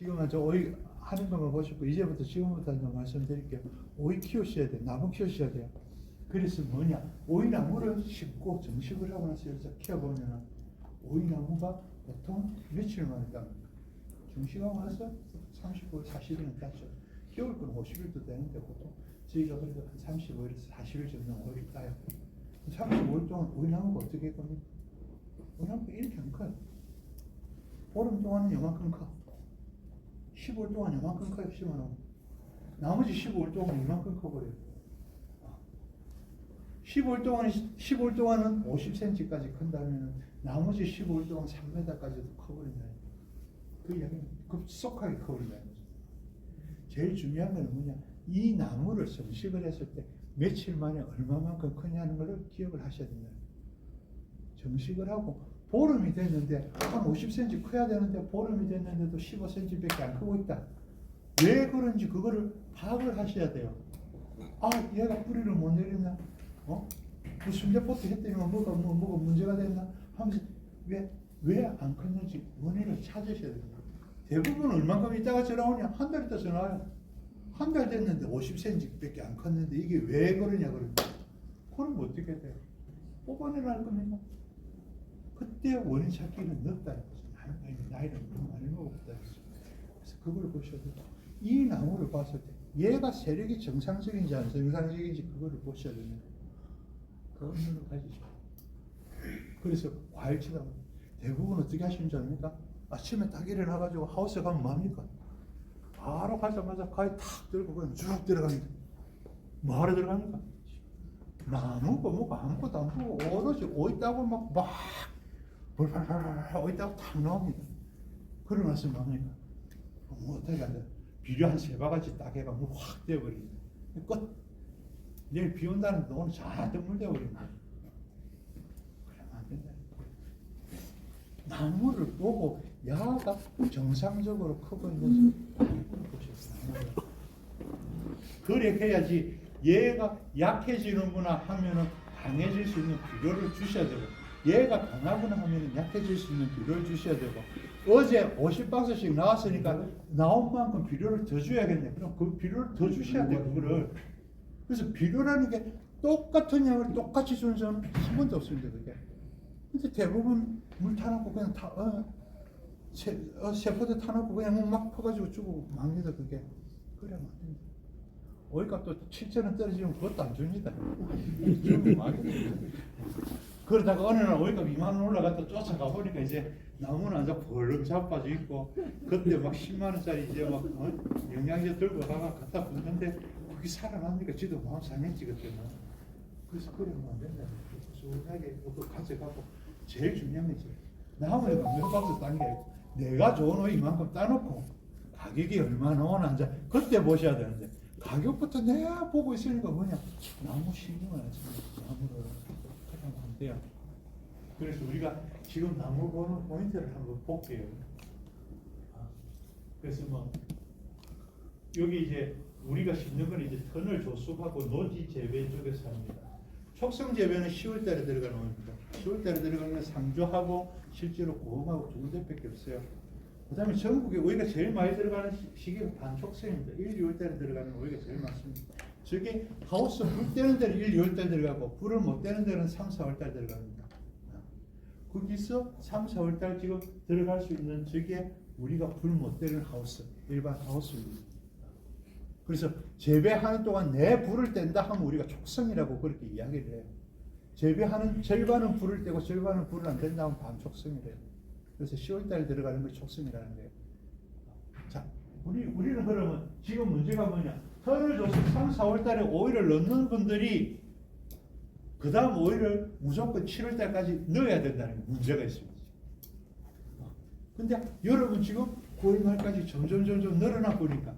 지금 저 오이 하는 것만 보시고 이제부터 지금부터 좀 말씀드릴게요. 오이 키우셔야 돼요. 나무 키우셔야 돼요. 그래서 뭐냐? 오이나무를 심고 정식을 하고 나서 여기서 키워보면 오이나무가 보통 며칠 만에 따는 정식하고 나서 30일, 40일은 따죠. 키울 건 50일도 되는데 보통 저희가 그래도 한 35일에서 40일 정도 오이를 따요. 35일 동안 오이나무가 어떻게 할 겁니까? 오이나무가 이렇게 안 커요. 보름 동안은 요만큼 커. 15일 동안 요만큼 커요. 심어놓으면. 나머지 15일 동안 이만큼 커버려요. 15일 동안은 50cm까지 큰다면 나머지 15일 동안 3m까지도 커버린다. 그 이야기는 급속하게 커버린다는 거죠. 제일 중요한 건 뭐냐? 이 나무를 정식을 했을 때 며칠 만에 얼마만큼 크냐는 걸 기억을 하셔야 된다. 정식을 하고 보름이 됐는데 한 50cm 커야 되는데 보름이 됐는데도 15cm밖에 안 크고 있다. 왜 그런지 그거를 파악을 하셔야 돼요. 아, 얘가 뿌리를 못 내렸나? 그 순대포트 했더니 뭐가 문제가 됐나? 하면서 왜 안 컸는지 원인을 찾으셔야 됩니다. 대부분 얼만큼 있다가 전화 오냐? 한 달 있다 전화 와요. 한 달 됐는데 50cm밖에 안 컸는데 이게 왜 그러냐 그러면 그럼 어떻게 돼요? 뽑아내라 할 겁니까? 그때 원인 찾기는 늦다는 거죠. 나이를 너무 많이 먹었다. 그래서 그걸 보셔도 이 나무를 봤을 때 얘가 세력이 정상적인지 안 정상적인지 그거를 보셔야 됩니다. 그런 눈을 가지죠. 그래서 과일 치다 보면 대부분 어떻게 하시는 줄 압니까? 아침에 딱 일어나가지고 하우스에 가면 뭐합니까? 바로 가자마자 과일 탁 들고 그냥 쭉 들어갑니다. 뭐하러 들어갑니까? 나무고 뭐고 아무것도 안 보고 오로지 오이 따고 막 오이 따고 탁 나옵니다. 그러고 나서 뭐합니까? 뭐 어떻게 한다? 비료 한 3바가지 딱 해가 물 확 떼어버립니다. 끝. 내일 비 온다는데 오늘 잔뜩 물 떼어버립니다. 그러면 안 된다. 나무를 보고 야가 정상적으로 크고 있는지 보셨어요. 그래 해야지 얘가 약해지는구나 하면은 강해질 수 있는 비료를 주셔야 되고 얘가 강하구나 하면은 약해질 수 있는 비료를 주셔야 되고 어제 50박스씩 나왔으니까 나온 만큼 비료를 더 줘야겠네. 그럼 그 비료를 더 주셔야 돼요. 그거를. 그래서 비료라는 게 똑같은 양을 똑같이 주는 사람은 한 번도 없습니다. 그게. 근데 대부분 물 타놓고 그냥 세포대 타놓고 그냥 막 퍼가지고 주고 맙니다. 그게. 그러면 안 됩니다. 오이값도 7,000원 떨어지면 그것도 안 줍니다. 주면 망해요. 그러다가 어느 날 오이값 2만 원 올라갔다 쫓아가 보니까 이제 나무는 앉아 벌렁 자빠져 있고 그때 막 10만 원짜리 이제 막 영양제 들고 가가 갖다 붓는데 그게 살아납니까? 지도 마음 상했지 그때는. 그래서 그러면 안 된다. 소소하게 그거 가져가고 제일 중요한 게 나무에 몇 박스 딴 게 아니고 내가 좋은 오이 이만큼 따놓고 가격이 얼마나 오나 이제 그때 보셔야 되는데 가격부터 내가 보고 있으니까 뭐냐 나무 신경을 안 쓰는 나무를 하면 안 돼요. 그래서 우리가 지금 나무 보는 포인트를 한번 볼게요. 그래서 뭐 여기 이제 우리가 심는 건 이제 터널 조숙하고 노지 재배 쪽에서 합니다. 촉성 재배는 10월달에 들어가는 겁니다. 10월달에 들어가는 건 상주하고 실제로 고흥하고 두 군데밖에 없어요. 그 다음에 전국에 오이가 제일 많이 들어가는 시기가 반촉성입니다. 1, 2월달에 들어가는 오이가 제일 많습니다. 저게 하우스 불 떼는 데는 1, 2월달 들어가고 불을 못 떼는 데는 3, 4월달 들어갑니다. 거기서 3, 4월달 지금 들어갈 수 있는 저게 우리가 불 못 떼는 하우스, 일반 하우스입니다. 그래서 재배하는 동안 내 불을 뗀다 하면 우리가 촉성이라고 그렇게 이야기를 해요. 재배하는 절반은 불을 떼고 절반은 불을 안 뗀다 하면 반촉성이래요. 그래서 10월달에 들어가는 게 촉성이라는 거예요. 자, 우리는 그러면 지금 문제가 뭐냐? 터널 조숙 3, 4월달에 오이를 넣는 분들이 그 다음 오이를 무조건 7월달까지 넣어야 된다는 문제가 있습니다. 근데 여러분 지금 9월 말까지 점점 늘어나 보니까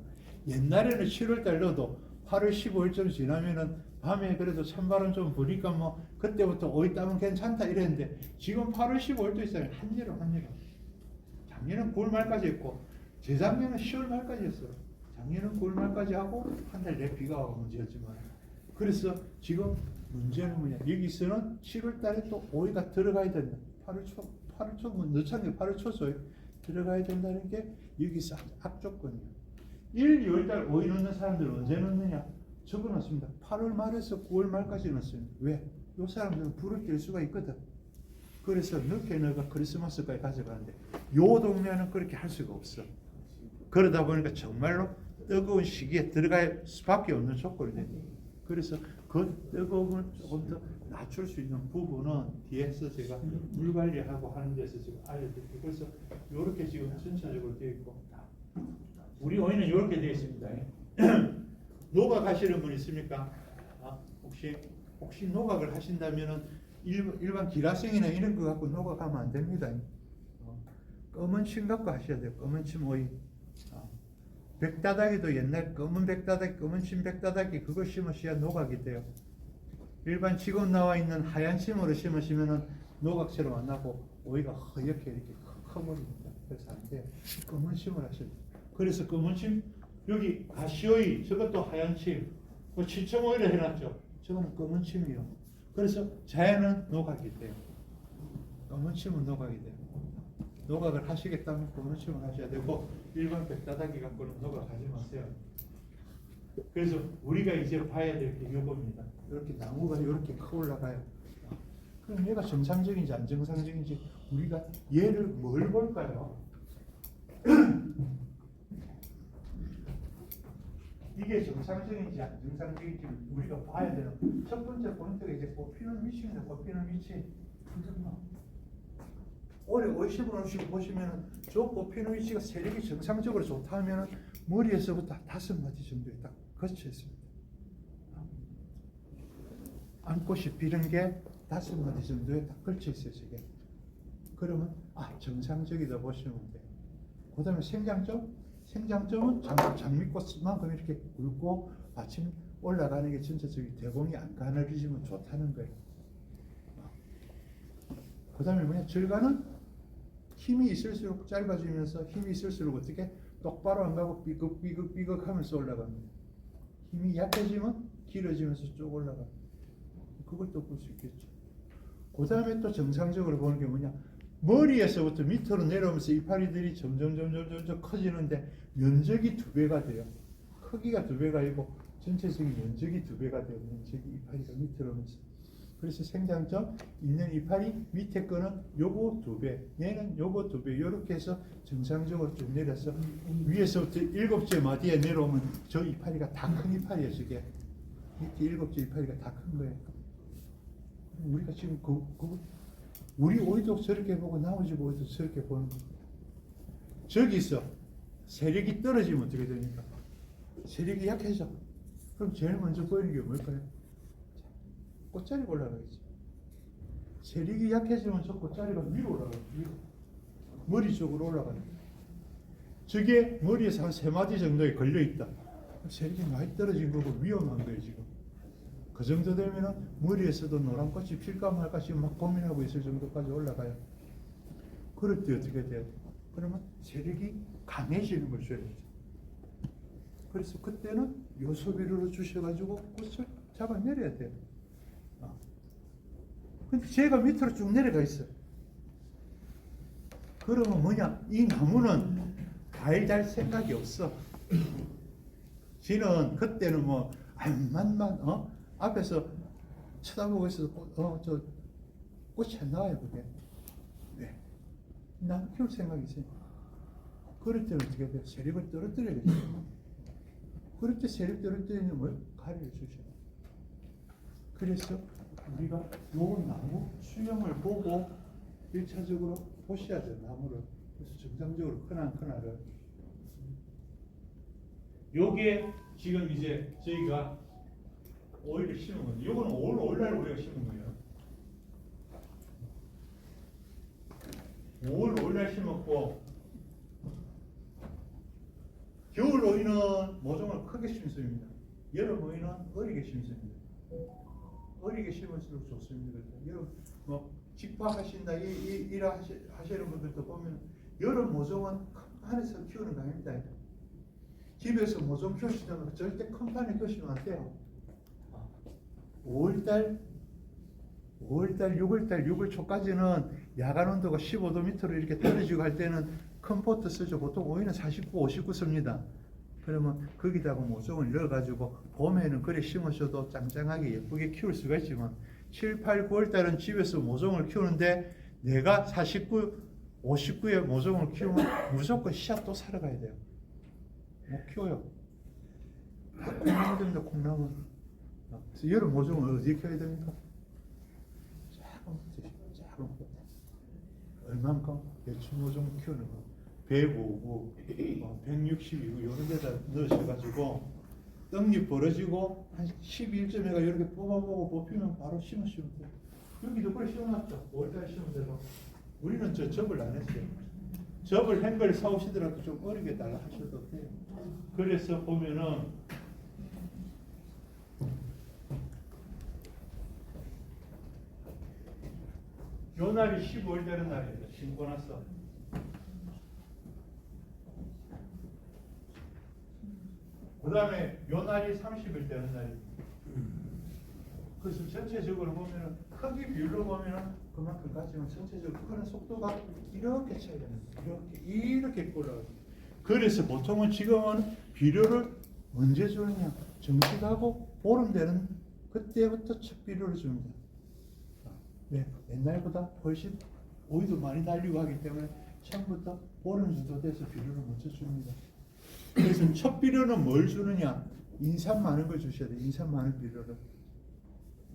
옛날에는 7월달 넣어도 8월 15일쯤 지나면은 밤에 그래도 찬바람 좀 부니까 뭐 그때부터 오이 따면 괜찮다 이랬는데 지금 8월 15일도 있어요. 한여름. 작년은 9월 말까지 했고 재작년은 10월 말까지 했어요. 작년은 9월 말까지 하고 한 달 내 비가 와서 문제였지만 그래서 지금 문제는 뭐냐? 여기서는 7월 달에 또 오이가 들어가야 된다. 8월 초 뭐 늦창에 8월 초죠. 들어가야 된다는 게 여기서 악조건이에요. 1, 2월달 오이 넣는 사람들은 언제 넣느냐? 적어놨습니다. 8월 말에서 9월 말까지 넣습니다. 왜? 이 사람들은 불을 뗄 수가 있거든. 그래서 늦게 넣어가 크리스마스까지 가져가는데 요 동네는 그렇게 할 수가 없어. 그러다 보니까 정말로 뜨거운 시기에 들어갈 수밖에 없는 조건이 됩니다. 그래서 그 뜨거움을 조금 더 낮출 수 있는 부분은 뒤에서 제가 물 관리하고 하는 데서 지금 알려드릴게요. 그래서 이렇게 지금 전체적으로 되어 있고 우리 오이는 이렇게 되어 있습니다. 노각 하시는 분 있습니까? 혹시 노각을 하신다면은 일반 기라성이나 이런 거 갖고 노각하면 안 됩니다. 검은 침 갖고 하셔야 돼요. 검은 침 오이. 백다닥이도 옛날 검은 백다닥, 검은 침 백다닥이 그거 심으셔야 노각이 돼요. 일반 지금 나와 있는 하얀 침으로 심으시면은 노각처럼 안 나고 오이가 허옇게 이렇게 커버립니다. 그래서 안 돼요. 검은 침을 하셔야 돼요. 그래서 검은 침 여기 가시오이 저것도 하얀 침, 그 치청오이를 해놨죠. 저거는 검은 침이요. 그래서 자연은 노각이 돼요. 검은 침은 노각이 돼요. 노각을 하시겠다면 검은 침을 하셔야 되고 일반 백다닥이 갖고는 노각하지 마세요. 그래서 우리가 이제 봐야 될 게 이겁니다. 이렇게 나무가 이렇게 커 올라가요. 그럼 얘가 정상적인지 안 정상적인지 우리가 얘를 뭘 볼까요? 이게 정상적인지 안 정상적인지 우리가 봐야 되는 첫 번째 포인트가 이제 꽃피는 위치입니다. 꽃피는 위치. 올해 오시분 보시면은 저 꽃피는 위치가 세력이 정상적으로 좋다 하면은 머리에서부터 5마디 정도에 딱 거쳐 있습니다. 암꽃이 피는 게 5마디 정도에 딱 걸쳐 있어요, 저게. 그러면 정상적이다 보시면 돼요. 그다음에 생장점은 장미꽃만큼 이렇게 굵고 아침 올라가는 게 전체적인 대공이 안 가늘어지면 좋다는 거예요. 그다음에 뭐냐? 절간은 힘이 있을수록 짧아지면서 힘이 있을수록 어떻게 똑바로 안 가고 삐걱 하면서 올라갑니다. 힘이 약해지면 길어지면서 쭉 올라가. 그걸 또 볼 수 있겠죠. 그다음에 또 정상적으로 보는 게 뭐냐? 머리에서부터 밑으로 내려오면서 이파리들이 점점 커지는데 면적이 2배가 돼요. 크기가 2배가 아니고 전체적인 면적이 2배가 돼요. 면적이 이파리가 밑으로 오면서. 그래서 생장점 있는 이파리 밑에 거는 요거 2배, 얘는 요거 2배 이렇게 해서 정상적으로 쭉 내려서 위에서부터 7째 마디에 내려오면 저 이파리가 다 큰 이파리예요. 저게 밑에 7째 이파리가 다 큰 거예요. 우리가 지금 우리 오이도 저렇게 보고 나머지 오이도 저렇게 보는 거예요. 저기서 세력이 떨어지면 어떻게 됩니까? 세력이 약해져. 그럼 제일 먼저 보이는 게 뭘까요? 꽃자리가 올라가겠지. 세력이 약해지면 저 꽃자리가 위로 올라가요. 위로. 머리 쪽으로 올라가요. 저게 머리에서 한 3마디 정도에 걸려있다. 세력이 많이 떨어진 거고 위험한 거예요, 지금. 그 정도 되면은 머리에서도 노란 꽃이 필까 말까 지금 막 고민하고 있을 정도까지 올라가요. 그럴 때 어떻게 돼요? 그러면 세력이 강해지는 걸 줘야 되죠. 그래서 그때는 요소비료를 주셔가지고 꽃을 잡아내려야 돼요. 근데 제가 밑으로 쭉 내려가 있어요. 그러면 뭐냐? 이 나무는 과일 달 생각이 없어. 지는 그때는 뭐 만만 앞에서 쳐다보고 있어도 저 꽃이 안 나와요, 그게. 네. 나무 키울 생각이 있어요. 그럴 때는 어떻게 돼요? 세력을 떨어뜨려야겠죠. 그럴 때 세력 떨어뜨리는 걸 가르쳐 주셔요. 그래서 우리가 요 나무 수영을 보고 1차적으로 보셔야 돼요, 나무를. 그래서 정상적으로 크나를. 요게 지금 이제 저희가 오이를 심은 건데, 요거는 5월 날 우리가 심은 거예요. 5월 날 심었고, 겨울 오이는 모종을 크게 심습니다. 여름 오이는 어리게 심습니다. 어리게 심을수록 좋습니다. 여름 직박하신다 일 하시는 분들도 보면 여름 모종은 안에서 키우는 거 아닙니다. 집에서 모종 키우시면 절대 큰 판에 키우시면 안 돼요. 5월달, 6월 초까지는 야간 온도가 15도 밑으로 이렇게 떨어지고 할 때는 큰 포트 쓰죠. 보통 오이는 49, 59 씁니다. 그러면 거기다가 모종을 넣어가지고 봄에는 그래 심으셔도 짱짱하게 예쁘게 키울 수가 있지만 7, 8, 9월 달은 집에서 모종을 키우는데 내가 49, 59에 모종을 키우면 무조건 씨앗 또 사러 가야 돼요. 못 키워요. 콩나무 됩니다. 콩나무. 그래서 여름 모종을 어디에 키워야 됩니까? 작은 포트. 얼만큼? 배추 모종 키우는 거. 105구, 162구 이런 데다 넣으셔가지고 떡잎 벌어지고 한 11점에가 이렇게 뽑아보고 뽑히면 바로 심으시면 돼요. 여기도 그래 심어놨죠. 5월달에 심으면 되고. 우리는 저 접을 안 했어요. 접을 한 걸 사오시더라도 좀 어리게 달라 하셔도 돼요. 그래서 보면은 요 날이 15일 되는 날이에요. 신고 나서. 그 다음에 요 날이 30일 되는 날입니다. 그래서 전체적으로 보면은 크기 비율로 보면은 그만큼 같지만 전체적으로 크는 속도가 이렇게 차이가 납니다. 이렇게 올라가요. 그래서 보통은 지금은 비료를 언제 주느냐? 정식하고 보름 되는 그때부터 첫 비료를 줍니다. 네, 옛날보다 훨씬 오이도 많이 달리고 하기 때문에 처음부터 보름 정도 돼서 비료를 먼저 줍니다. 그래서 첫 비료는 뭘 주느냐? 인산 많은 걸 주셔야 돼요. 인산 많은 비료를.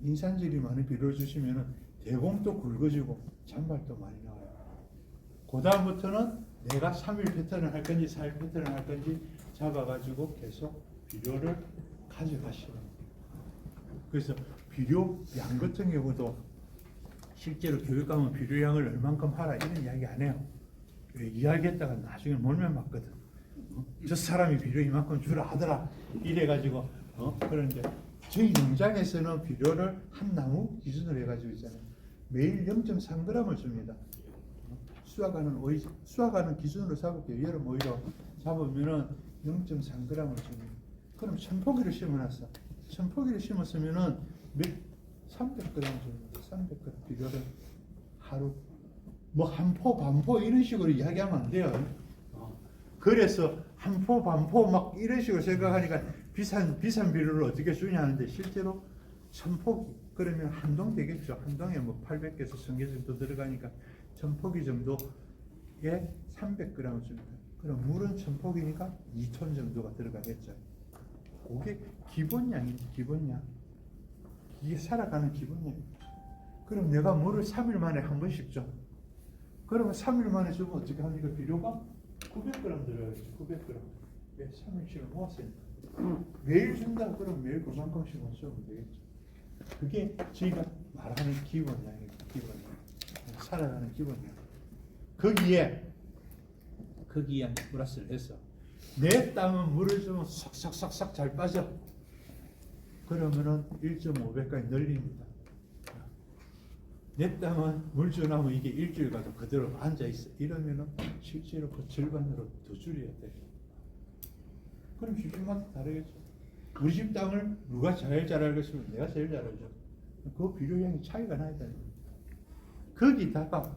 인산질이 많은 비료를 주시면은 대공도 굵어지고 잔발도 많이 나와요. 그 다음부터는 내가 3일 패턴을 할 건지 4일 패턴을 할 건지 잡아가지고 계속 비료를 가져가시는 거예요. 그래서 비료 양 같은 경우도 실제로 교육 가면 비료량을 얼만큼 하라 이런 이야기 안 해요. 이야기했다가 나중에 몰면 맞거든. 저 사람이 비료 이만큼 주라 하더라 이래가지고 그런데 저희 농장에서는 비료를 한 나무 기준으로 해가지고 있잖아요. 매일 0.3g을 줍니다. 수확하는 기준으로 잡을게요. 여름 오이로 잡으면은 0.3g을 줍니다. 그럼 1000포기를 심어놨어. 1000포기를 심었으면은 300g 줍니다. 300g 비료를 하루 뭐 한 포, 반포 이런 식으로 이야기하면 안 돼요. 그래서 한 포, 반포 막 이런 식으로 생각하니까 비싼 비료를 어떻게 주냐 하는데 실제로 1000포기 그러면 한 동 되겠죠. 한 동에 뭐 800개에서 1000개 정도 들어가니까 1000포기 정도에 300g 줍니다. 그럼 물은 1000포기니까 2톤 정도가 들어가겠죠. 그게 기본량입니다. 기본량. 이게 살아가는 기본량입니다. 그럼 내가 물을 3일 만에 한 번씩 줘. 그러면 3일 만에 주면 어떻게 합니까? 비료가 900g 들어가겠죠. 900g. 왜 3일씩을 모았으니까. 매일 준다 그러면 매일 그만큼씩 모으면 되겠죠. 그게 저희가 말하는 기본량이에요. 기본량. 살아가는 기본량. 거기에 플러스를 해서 내 땅은 물을 주면 싹싹싹싹 잘 빠져. 그러면은 1.5배까지 늘립니다. 내 땅은 물 주나면 이게 일주일 가도 그대로 앉아 있어. 이러면은 실제로 그 절반으로 더 줄여야 돼. 그럼 집집마다 다르겠죠. 우리 집 땅을 누가 제일 잘 알겠으면 내가 제일 잘 알죠. 그 비료량이 차이가 나야 되는 겁니다. 거기다가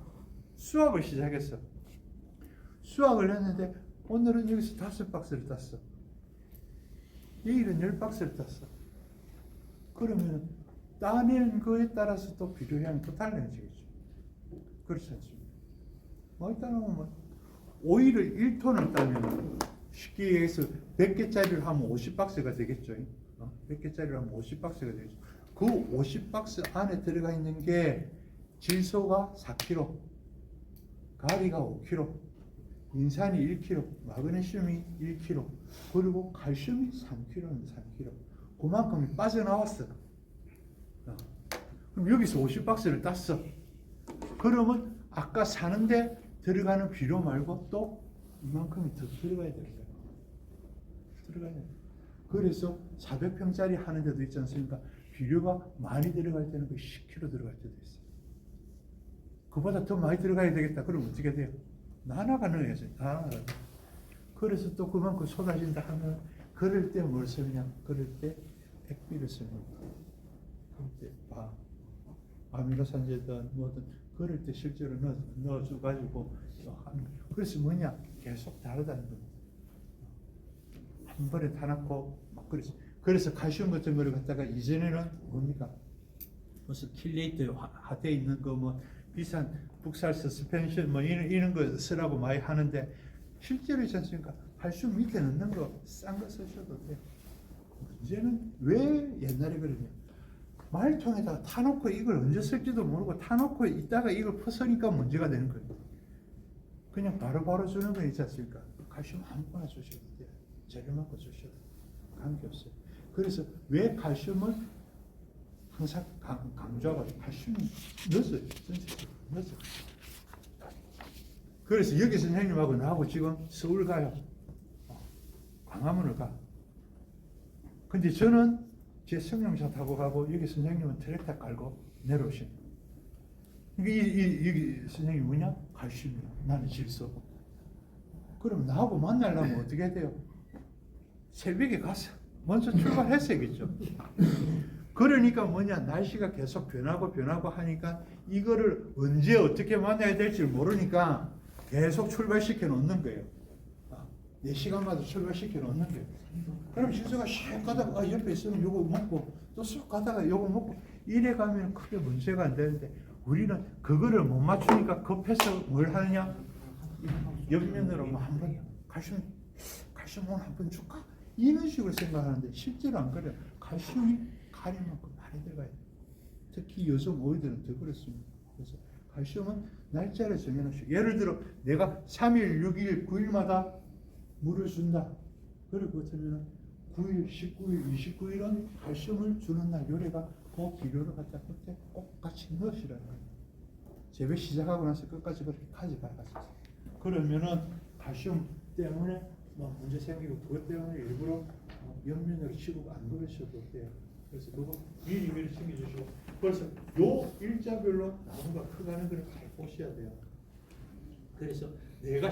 수확을 시작했어. 수확을 했는데 오늘은 여기서 5박스를 땄어. 내일은 10박스를 땄어. 그러면 따낸 거에 따라서 또 비료량이 또 달라지겠죠. 그렇지 않습니까? 일단은 뭐 오이를 1톤을 따면 쉽게 얘기해서 100개짜리를 하면 50박스가 되겠죠. 100개짜리를 하면 50박스가 되겠죠. 그 50박스 안에 들어가 있는 게 질소가 4kg, 가리가 5kg, 인산이 1kg, 마그네슘이 1kg, 그리고 칼슘이 3kg는 3kg. 그만큼이 빠져나왔어. 그럼 여기서 50박스를 땄어. 그러면 아까 사는데 들어가는 비료 말고 또 이만큼이 더 들어가야 되는 거예요. 들어가야 돼요. 그래서 400평짜리 하는 데도 있지 않습니까? 비료가 많이 들어갈 때는 그 10kg 들어갈 때도 있어요. 그보다 더 많이 들어가야 되겠다. 그럼 어떻게 돼요? 나눠가 넣어야죠. 나눠가. 그래서 또 그만큼 쏟아진다 하면 그럴 때 뭘 쓰느냐? 그럴 때 액비를 씁니다. 그럴 때 아미노산제든 뭐든 그럴 때 실제로 넣어줘가지고 그래서 뭐냐 계속 다르다는 겁니다. 한 번에 다 넣고 막 그래서 칼슘 같은 거를 갖다가 이전에는 뭡니까 무슨 킬레이트 하대 있는 거 뭐 비싼 북살 서스펜션 뭐 이런 거 쓰라고 많이 하는데 실제로 있지 않습니까? 칼슘 밑에 넣는 거 싼 거 쓰셔도 돼요. 문제는 왜 옛날에 그러냐? 말통에다가 타놓고 이걸 언제 쓸지도 모르고 타놓고 있다가 이걸 퍼서니까 문제가 되는 거예요. 그냥 바로바로 주는 거 있지 않습니까? 칼슘 아무거나 주셔도 돼요. 저렴한 거 주셔도 관계없어요. 그래서 왜 칼슘을 항상 강조하고 칼슘 넣었어요. 넣었어요. 그래서 여기 선생님하고 나하고 지금 서울 가요. 광화문을 가. 근데 저는 제 승용차 타고 가고 여기 선생님은 트랙터 깔고 내려오신. 여기 선생님 뭐냐? 칼슘이야. 나는 질소. 그럼 나하고 만나려면 어떻게 해야 돼요? 새벽에 가서 먼저 출발했어야겠죠. 그러니까 뭐냐? 날씨가 계속 변하고 하니까 이거를 언제 어떻게 만나야 될지 모르니까 계속 출발시켜 놓는 거예요. 4시간마다 출발시켜 놓는 거예요. 그럼 질소가 슉 가다가 옆에 있으면 요거 먹고 또 쑥 가다가 요거 먹고 이래 가면 크게 문제가 안 되는데 우리는 그거를 못 맞추니까 급해서 뭘 하느냐? 옆면으로 뭐 한번 칼슘 오늘 한번 줄까? 이런 식으로 생각하는데 실제로 안 그래요. 칼슘이 가리만큼 많이 들어가요. 특히 여성 어휘들은 더 그렇습니다. 그래서 칼슘은 날짜를 정해놓으시고 예를 들어 내가 3일, 6일, 9일마다 물을 준다. 그리고 그렇다면 9일, 19일, 29일은 칼슘을 주는 날 요래가 그 비료를 갖다 그때 꼭 같이 넣으시라는 거예요. 재배 시작하고 나서 끝까지 그렇게 가져가서 그러면은 칼슘 때문에 뭐 문제 생기고 그것 때문에 일부러 옆면으로 치고 안 그러셔도 돼요. 그래서 그거 미리 챙겨주시고 그래서 요 일자별로 나무가 커가는 걸 잘 보셔야 돼요. 그래서 내가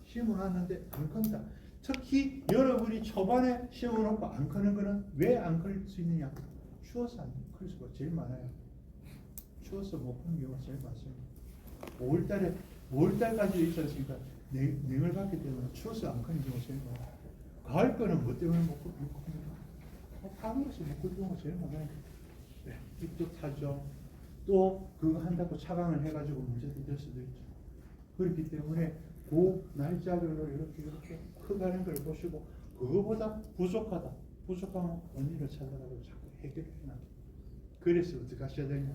심어놨는데 안 큰다. 특히 여러분이 초반에 심어놓고 안 크는 거는 왜 안 클 수 있느냐? 추워서 안 클 수가 제일 많아요. 추워서 못 크는 경우가 제일 많습니다. 5월달까지 있지 않습니까? 냉을 받기 때문에 추워서 안 크는 경우가 제일 많아요. 가을 거는 뭐 때문에 못 큽니까? 타물어서 못 클 경우가 제일 많아요. 네, 잎도 타죠. 또 그거 한다고 차강을 해가지고 문제가 될 수도 있죠. 그렇기 때문에 그 날짜별로 이렇게 커가는 걸 보시고 그거보다 부족하면 원인을 찾아가지고 자꾸 해결해 놔요. 그래서 어떻게 하셔야 되냐?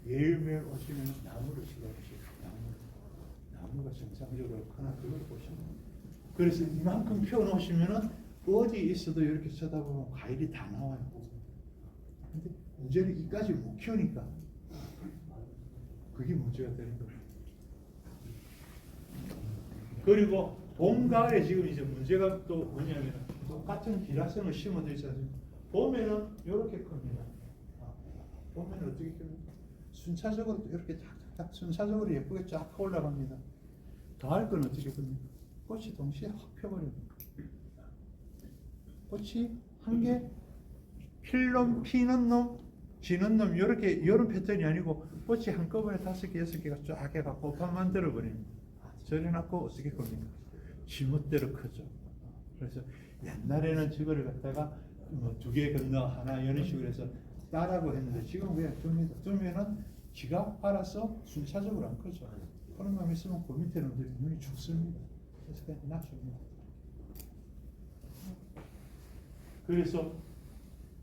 매일매일 오시면 나무를 쳐다보시고 나무가 정상적으로 크나 그걸 보시면 그래서 이만큼 펴놓으시면은 어디 있어도 이렇게 쳐다보면 과일이 다 나와요. 근데 문제는 이까지 못 키우니까 그게 문제가 되는 거예요. 그리고 봄, 가을에 지금 이제 문제가 또 뭐냐면 똑같은 비라성을 심어도 있어요. 봄에는 이렇게 큽니다. 봄에는 어떻게 큽니까? 순차적으로 이렇게 탁탁탁 순차적으로 예쁘게 쫙 올라갑니다. 가을 건 어떻게 큽니까? 꽃이 동시에 확 펴버립니다. 꽃이 한 개 필놈, 피는 놈, 지는 놈 이렇게 이런 패턴이 아니고 꽃이 한꺼번에 5개, 6개가 쫙 해갖고 꽃판 만들어 버립니다. 저래놓고 어떻게 겁니까? 지멋대로 크죠. 그래서 옛날에는 저거를 갖다가 뭐 2개 건너 하나 이런 식으로 해서 따라고 했는데 지금 그냥 두면은 지가 알아서 순차적으로 안 크죠. 그런 마음이 있으면 그 밑에는 눈이 죽습니다. 그래서 그냥 놔줍니다. 그래서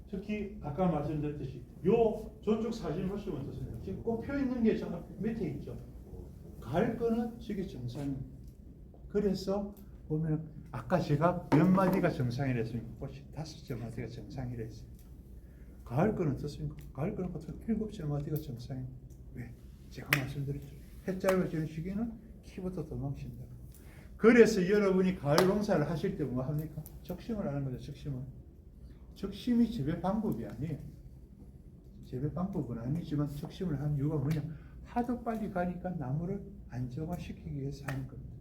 특히 아까 말씀드렸듯이 요 저쪽 사진 보시면 어떻습니까? 지금 꽃 펴 있는 게 저 밑에 있죠. 가을 거는 저게 정상입니다. 그래서 보면 아까 제가 몇 마디가 정상이랬습니까? 꽃이 5째 마디가 정상이랬어요. 가을 거는 어떻습니까? 가을 거는 보통 7째 마디가 정상입니다. 왜? 제가 말씀드렸죠. 해 짧아지는 시기는 키부터 도망친다. 그래서 여러분이 가을 농사를 하실 때 뭐 합니까? 적심을 하는 거죠. 적심이 재배 방법이 아니에요. 재배 방법은 아니지만 적심을 하는 이유가 뭐냐? 하도 빨리 가니까 나무를 안정화시키기 위해서 하는 겁니다.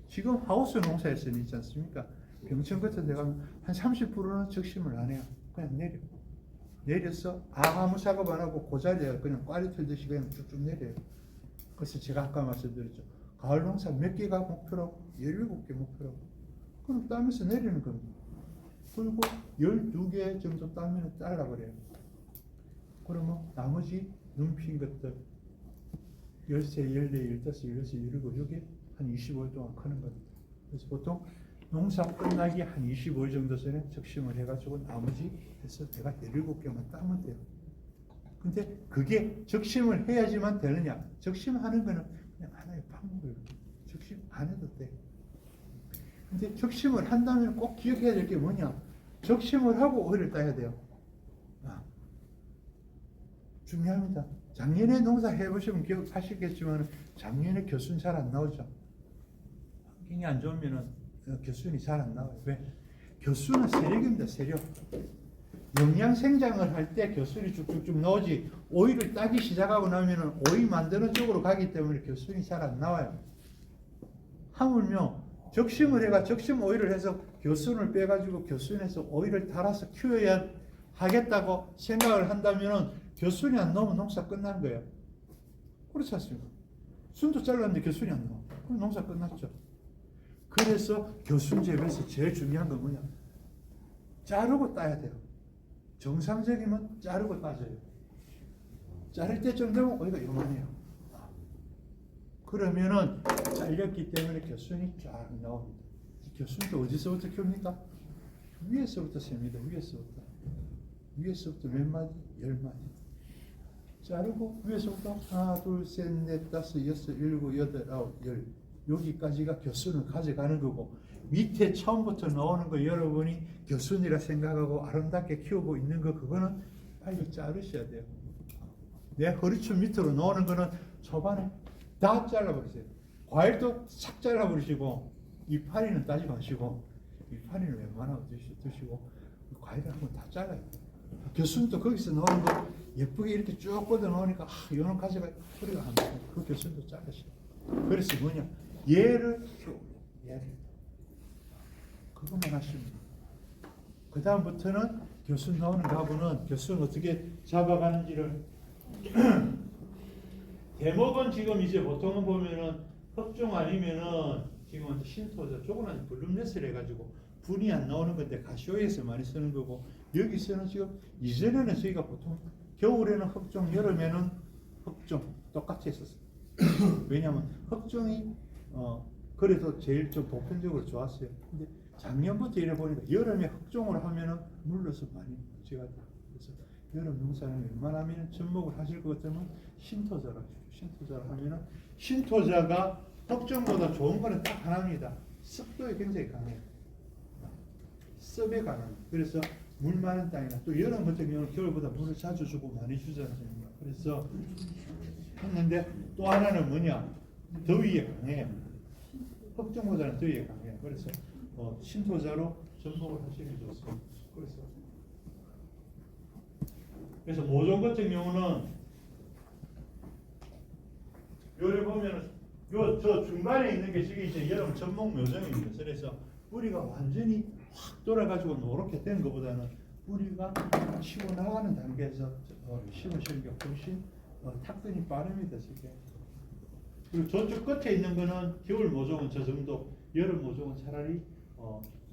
지금 하우스 농사에서는 있지 않습니까? 병천 같은 데 가면 한 30%는 적심을 안 해요. 그냥 내려서 아무 작업 안 하고 그 자리에 그냥 꽈리 틀듯이 그냥 쭉쭉 내려요. 그래서 제가 아까 말씀드렸죠. 가을 농사 몇 개가 목표라고? 17개 목표라고. 그럼 따면서 내리는 겁니다. 그리고 12개 정도 따면 잘라버려요. 그러면 나머지 눈핀 것들 13, 14, 15, 16, 17, 이게 한 25일 동안 크는 겁니다. 그래서 보통 농사 끝나기 한 25일 정도 전에 적심을 해가지고 나머지 해서 내가 17개만 따면 돼요. 근데 그게 적심을 해야지만 되느냐? 적심하는 거는 그냥 하나의 방법이에요. 적심 안 해도 돼. 근데 적심을 한다면 꼭 기억해야 될 게 뭐냐? 적심을 하고 오일을 따야 돼요. 중요합니다. 작년에 농사 해보시면 기억하시겠지만 작년에 겨순 잘 안 나오죠. 환경이 안 좋으면 겨순이 잘 안 나와요. 왜? 겨순은 세력입니다. 세력. 영양 생장을 할 때 겨순이 쭉쭉쭉 나오지, 오이를 따기 시작하고 나면 오이 만드는 쪽으로 가기 때문에 겨순이 잘 안 나와요. 하물며 적심을 해가 적심 오이를 해서 겨순을 빼가지고 겨순에서 오이를 달아서 키워야 하겠다고 생각을 한다면 겨순이 안 나오면 농사 끝난 거예요. 그렇지 않습니까? 순도 잘랐는데 겨순이 안 나와. 그럼 농사 끝났죠. 그래서 겨순 재배에서 제일 중요한 건 뭐냐? 자르고 따야 돼요. 정상적이면 자르고 따져요. 자를 때쯤 되면 오이가 요만해요. 그러면은 잘렸기 때문에 겨순이 쫙 나옵니다. 겨순도 어디서부터 키웁니까? 위에서부터 셉니다. 위에서부터 몇 마디? 10마디. 자르고 위에서부터 하나, 둘, 셋, 넷, 다섯, 여섯, 일곱, 여덟, 아홉, 열. 여기까지가 겨순을 가져가는 거고, 밑에 처음부터 나오는 거 여러분이 겨순이라 생각하고 아름답게 키우고 있는 거, 그거는 빨리 자르셔야 돼요. 내 허리춤 밑으로 나오는 거는 초반에 다 잘라버리세요. 과일도 싹 잘라버리시고, 이파리는 따지 마시고, 이파리는 웬만하면 드시고, 과일을 한번 다 잘라요. 겨순도 거기서 나오는 거 예쁘게 이렇게 쭉 뻗어 나오니까 이거는 가져가 소리가 안 나요. 그 겨순도 자르시고. 그래서 뭐냐? 얘를 키웁니다. 얘를. 그것만 하시면 돼요. 그 다음부터는 겨순 나오는 가부는 겨순 어떻게 잡아가는지를 대목은 지금 이제 보통은 보면은 흑종 아니면은 지금 신토자 조그만 블룸넷을 해가지고 분이 안 나오는 건데 가시오에서 많이 쓰는 거고, 여기서는 지금 이전에는 저희가 보통 겨울에는 흑종, 여름에는 흑종 똑같이 했었어요. 왜냐하면 흑종이 그래도 제일 좀 보편적으로 좋았어요. 근데 작년부터 이래 보니까 여름에 흑종을 하면은 물러서 많이 문제가 돼요. 그래서 여름 농사는 웬만하면 접목을 하실 것 같으면 신토자로 하십시오. 신토자를 하면은 신토자가 흑종보다 좋은 거는 딱 하나입니다. 습도에 굉장히 강해요. 습에 강해요. 그래서 물 많은 땅이나 또 여름 같은 경우는 겨울보다 물을 자주 주고 많이 주지 않습니까? 그래서 했는데 또 하나는 뭐냐? 더위에 강해요. 흑종보다는 더위에 강해요. 그래서 신토자로 접목을 하시는 게 좋습니다. 그래서 모종 같은 경우는 요래 보면은 저 중간에 있는 게 지금 이제 여름 접목 묘정입니다. 그래서 뿌리가 완전히 확 돌아가지고 노랗게 된 것보다는 뿌리가 치고 나가는 단계에서 심으시는 게 훨씬 탁근이 빠릅니다. 지금. 그리고 저쪽 끝에 있는 거는 겨울 모종은 저 정도, 여름 모종은 차라리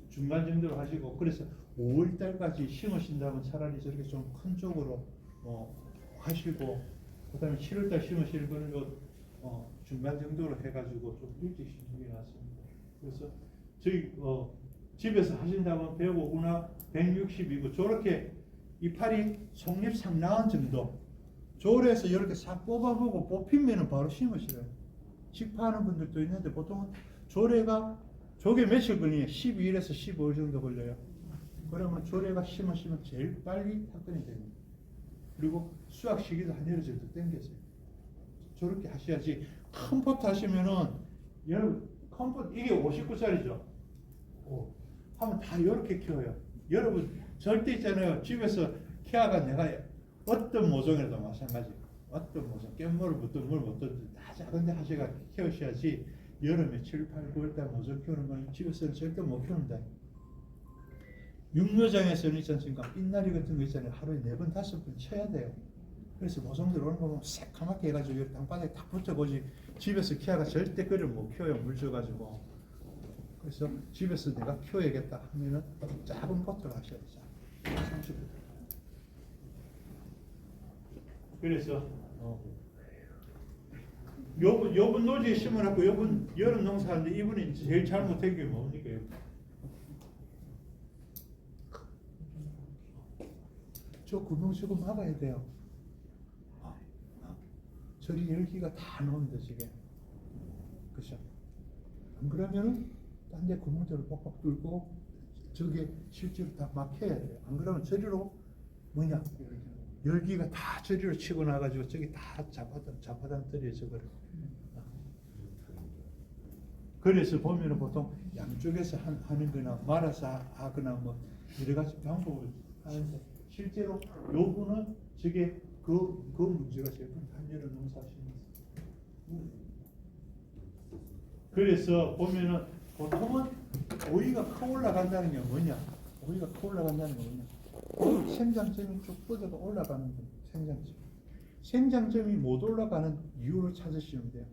중간 정도로 하시고, 그래서 5월 달까지 심으신다면 차라리 저렇게 좀 큰 쪽으로 하시고, 그다음에 7월 달 심으시는 거는 중간 정도로 해가지고 좀 일찍 심는 게 낫습니다. 그래서 저희 집에서 하신다면 105구나 160이고 저렇게 이파리 속잎 싹 나은 정도, 조리해서 이렇게 싹 뽑아보고 뽑히면은 바로 심으시래요. 직파하는 분들도 있는데 보통은 조개 며칠 걸리냐? 12일에서 15일 정도 걸려요. 그러면 조례가 심으시면 제일 빨리 탁근이 됩니다. 그리고 수확 시기도 한 여러 정도 당겨져요. 저렇게 하셔야지. 큰 포트 하시면은 여러분 큰 포트 이게 59짜리죠. 하면 다 이렇게 키워요. 여러분 절대 있잖아요. 집에서 키아가 내가 어떤 모종에도 마찬가지. 어떤 모종, 깻물을 묻든 물 묻든 다 작은데 하셔가 키우셔야지. 여름에 7, 8, 9월달 모종 키우는 거는 집에서는 절대 못 키운다. 육묘장에서는 있지 않습니까? 삔나리 같은 거 있잖아요. 하루에 4번, 5번 쳐야 돼요. 그래서 모종 들어오는 거 보면 새카맣게 해가지고 여기 땅바닥에 딱 붙어보지. 집에서 키아가 절대 그를 못 키워요. 물 줘가지고. 그래서 집에서 내가 키워야겠다 하면은 작은 포트를 하셔야 되죠. 30m. 그래서 요번 노지에 심어놨고 요번 여름 농사하는데 이분이 제일 잘못된 게 뭡니까? 저 구멍 지금 막아야 돼요. 저리 열기가 다 나옵니다 지금. 그렇죠? 안 그러면은 딴 데 구멍들을 뻑뻑 뚫고 저게 실제로 다 막혀야 돼요. 안 그러면 저리로 뭐냐 열기가 다 저리로 치고 나가지고 저기 다 잡아당 떨어져 저거를. 그래서 보면은 보통 양쪽에서 하는 거나 말아서 하거나 뭐 여러 가지 방법을 하는데 실제로 요거는 저게 그 문제가 제일 큰 한여름 농사하시면서. 그래서 보면은 보통은 오이가 커 올라간다는 게 뭐냐? 오이가 커 올라간다는 게 뭐냐? 생장점이 쭉 뻗어가 올라가는 거예요. 생장점. 생장점이 못 올라가는 이유를 찾으시면 돼요.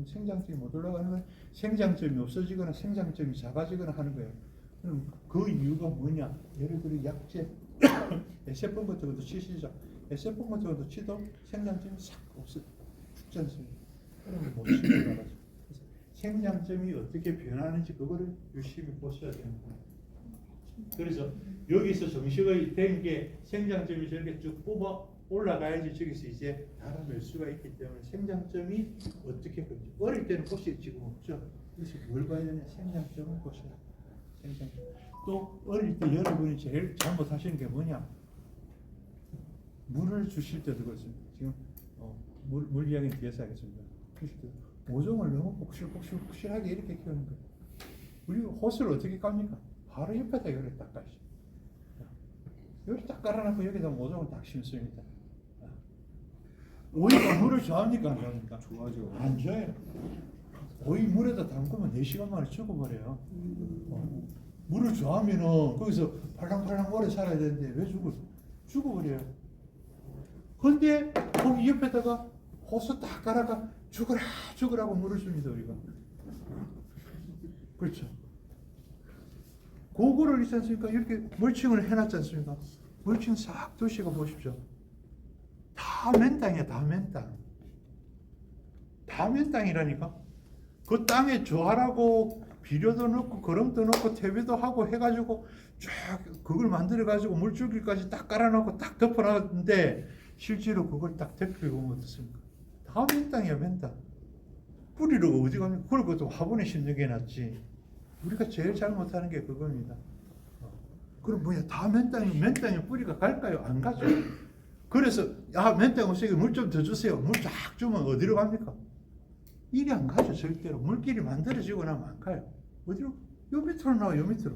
생장점이 못 올라가는 건 생장점이 없어지거나 생장점이 작아지거나 하는 거예요. 그럼 그 이유가 뭐냐? 예를 들어 약재, 에세폰 같은 것도 치시죠. 에세폰 같은 것도 치도 생장점이 싹 없어 죽지 않습니다. 그러면 못 치고 나가죠. 그래서 생장점이 어떻게 변하는지 그거를 유심히 보셔야 됩니다. 그래서 여기서 정식의 된 게 생장점이 저렇게 쭉 뽑아 올라가야지 저기서 이제 달아낼 수가 있기 때문에 생장점이 어떻게 그런지 어릴 때는 꽃이 지금 없죠. 그래서 뭘 봐야 되냐? 생장점을 보셔야 돼요. 생장점. 또 어릴 때 여러분이 제일 잘못하시는 게 뭐냐? 물을 주실 때도 그렇습니다. 지금 물 이야기는 뒤에서 하겠습니다. 주실 때 모종을 너무 복실하게 이렇게 키우는 거예요. 우리 호스를 어떻게 깝니까? 바로 옆에다 이렇게 딱 까시죠. 여기 딱 깔아놓고 여기다 모종을 딱 심습니다. 오이가 물을 좋아합니까? 안 좋아합니까? 좋아하죠. 안 좋아요. 오이 물에다 담그면 4시간 만에 죽어버려요. 물을 좋아하면은 거기서 팔랑팔랑 오래 살아야 되는데 왜 죽어버려요. 근데 거기 옆에다가 호수 딱 깔아가 죽으라고 물을 줍니다 우리가. 그렇죠. 그거를 있지 않습니까? 이렇게 멀칭을 해놨지 않습니까? 멀칭 싹 두시고 보십시오. 다 맨땅이야, 다 맨땅. 다 맨땅이라니까. 그 땅에 조화라고 비료도 넣고 거름도 넣고 퇴비도 하고 해가지고 쫙 그걸 만들어가지고 물줄기까지 딱 깔아놓고 딱 덮어놨는데 실제로 그걸 딱 덮여보면 어떻습니까? 다 맨땅이야, 맨땅. 뿌리를 어디 가면 그걸 그것도 화분에 심는 게 낫지. 우리가 제일 잘못하는 게 그겁니다. 그럼 뭐야? 다 맨땅에 뿌리가 갈까요? 안 가죠. 그래서 맨땅 없으니까 물 좀 더 주세요. 물 쫙 주면 어디로 갑니까? 이리 안 가죠. 절대로. 물길이 만들어지고 나면 안 가요. 어디로? 요 밑으로 나와, 요 밑으로.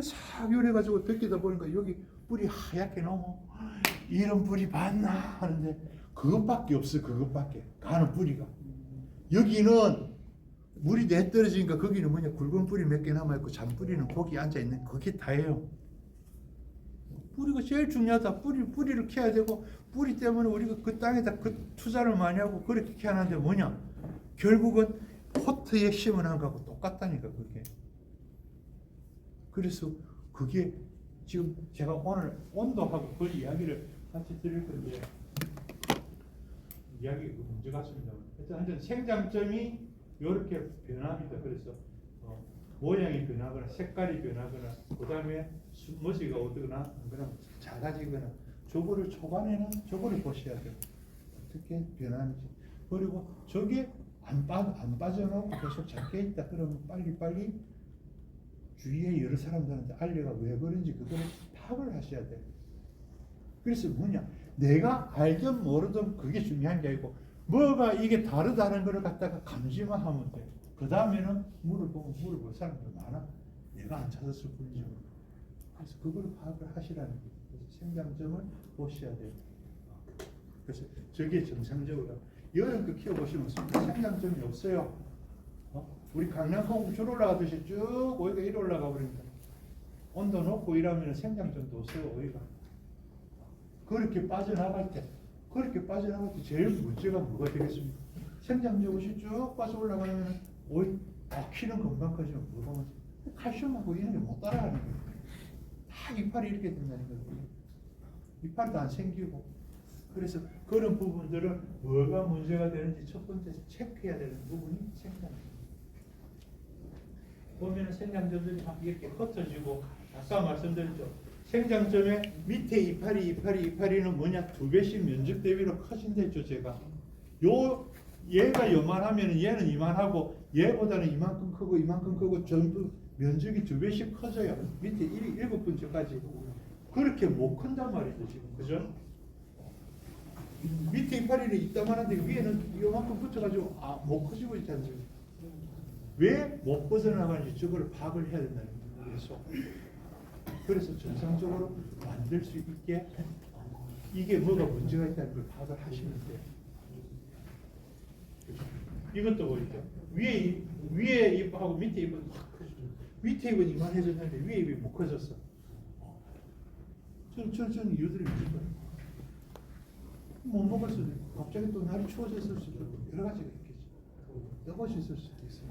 싹 요래가지고 벗기다 보니까 여기 뿌리 하얗게 나오면 이런 뿌리 봤나 하는데 그것밖에 없어. 그것밖에 가는 뿌리가. 여기는 물이 내 떨어지니까 거기는 뭐냐? 굵은 뿌리 몇 개 남아있고 잔뿌리는 거기 앉아있는 그게 다예요. 뿌리가 제일 중요하다. 뿌리를 캐야 되고 뿌리 때문에 우리가 그 땅에다 그 투자를 많이 하고 그렇게 캐하는데 뭐냐? 결국은 포트에 심어놓은 거하고 똑같다니까 그게. 그래서 그게 지금 제가 오늘 온도하고 그 이야기를 같이 드릴 건데 이야기 그 문제 같습니다. 하여튼 생장점이 이렇게 변합니다. 그래서 모양이 변하거나 색깔이 변하거나 그 다음에 멋이가 오거나 그러면 작아지거나 저거를 초반에는 저거를 보셔야 돼요. 어떻게 변하는지. 그리고 저게 안 빠져나오고 계속 작게 있다 그러면 빨리 주위에 여러 사람들한테 알려가 왜 그런지 그거를 파악을 하셔야 돼요. 그래서 뭐냐? 내가 알든 모르든 그게 중요한 게 아니고 뭐가 이게 다르다는 걸 갖다가 감지만 하면 돼. 그 다음에는 물을 보고 물을 볼 사람들 많아. 내가 안 찾았을 뿐이죠. 그래서 그걸 파악을 하시라는 거예요. 그래서 생장점을 보셔야 돼요. 그래서 저게 정상적으로 여름 그 키워보시면 생장점이 없어요. 우리 강낭콩 줄 올라가듯이 쭉 오이가 이리 올라가 버립니다. 온도 높고 이러면 생장점도 없어요. 오이가. 그렇게 빠져나갈 때 제일 문제가 뭐가 되겠습니까? 생장저것이 쭉 빠져 올라가면 오이 키는 금방 커지면 뭐가 문제? 칼슘하고 이런 게 못 따라가는 거예요. 다 이파리 이렇게 된다는 거예요. 이파리도 안 생기고. 그래서 그런 부분들은 뭐가 문제가 되는지 첫 번째 체크해야 되는 부분이 생장점. 보면 생장점들이 막 이렇게 흩어지고, 아까 말씀드렸죠. 생장점의 밑에 이파리는 뭐냐? 2배씩 면적 대비로 커진댔죠, 제가. 얘가 요만하면 얘는 이만하고, 얘보다는 이만큼 크고, 전부 면적이 2배씩 커져요. 밑에 7번째까지. 그렇게 못 큰단 말이죠, 지금. 그죠? 밑에 이파리는 이따만한데 위에는 요만큼 붙여가지고 못 커지고 있지 않습니까? 왜 못 벗어나가는지 저걸 파악을 해야 된다는 거예요. 그래서 정상적으로 만들 수 있게 이게 뭐가 문제가 있다는 걸 파악을 하시면 돼요. 이것도 보이죠? 위에 잎하고 밑에 잎은 확 커지죠. 밑에 잎은 이만해졌는데 위에 잎이 못 커졌어. 저는 이유들이 있어요. 못 먹을 수도 있고, 갑자기 또 날이 추워졌을 수도 있고, 여러 가지가 있겠죠. 떡옷이 있을 수도 있어요.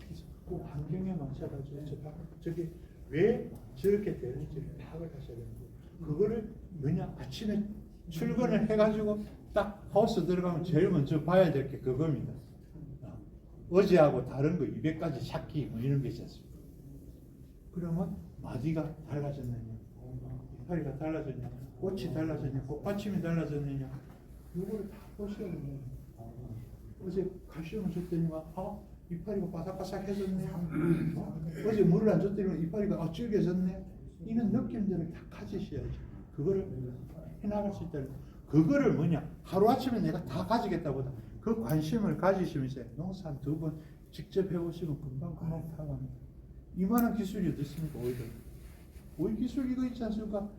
그래서 그 환경에 맞춰가지고 저게 왜 저렇게 되는지를 파악을 하셔야 되는 거예요. 그거를 뭐냐, 아침에 출근을 해가지고 딱 하우스 들어가면 제일 먼저 봐야 될 게 그겁니다. 어제하고 다른 거 200가지 찾기 뭐 이런 게 있지 않습니까? 그러면 마디가 달라졌느냐, 이파리가 달라졌냐, 꽃이 달라졌냐, 꽃받침이 달라졌느냐, 이거를 다 보셔야 됩니다. 어제 칼슘을 줬더니만 이파리가 바삭바삭해졌네. 어제 물을 안 줬더니 이파리가 질겨졌네. 이런 느낌들을 다 가지셔야죠. 그거를 해나갈 수 있다는. 그거를 뭐냐, 하루아침에 내가 다 가지겠다보다 그 관심을 가지시면서 농사 2번 직접 해보시면 금방 파악합니다. 이만한 기술이 어디 있습니까? 오이 기술 이거 있지 않습니까?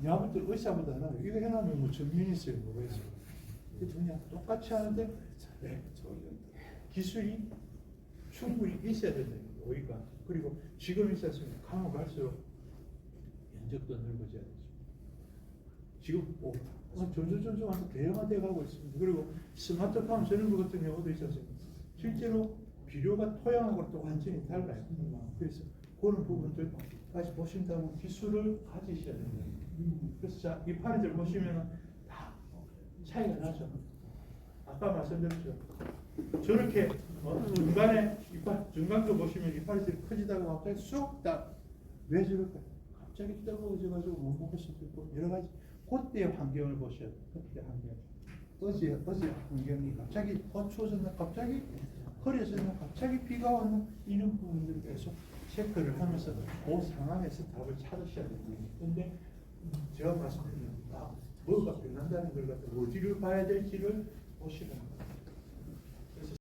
야부터 의사보다 나아요. 이거 해놓으면 뭐 전문이 있어요. 뭐가 있어요. 그냥 똑같이 하는데 기술이 충분히 있어야 된다. 오이가. 그리고 지금 있지 않습니까? 가면 갈수록 면적도 넓어져야 되죠. 지금 점점 와서 대형화돼 가고 있습니다. 그리고 스마트팜 저런 것 같은 경우도 있지 않습니까? 실제로 비료가 토양하고 또 완전히 달라요. 그래서 그런 부분들까지 보신다면 기술을 가지셔야 됩니다. 그래서 자, 이파리들 보시면 다 차이가 나죠. 아까 말씀드렸죠. 저렇게 중간에 중간도 보시면 이파리들이 커지다가 갑자기 쑥 딱 왜 저럴까? 갑자기 뜨거워져가지고 못 먹을 수도 있고 여러 가지. 그때의 환경을 보셔야 돼요. 그때 환경. 어제 환경이 갑자기 추워졌나? 갑자기 흐려졌나? 갑자기 비가 왔나? 이런 부분들을 계속 체크를 하면서 그 상황에서 답을 찾으셔야 됩니다. 근데 제가 말씀드린 뭐가 변한다는 걸 갖다 어디를 봐야 될지를 보시는 거예요.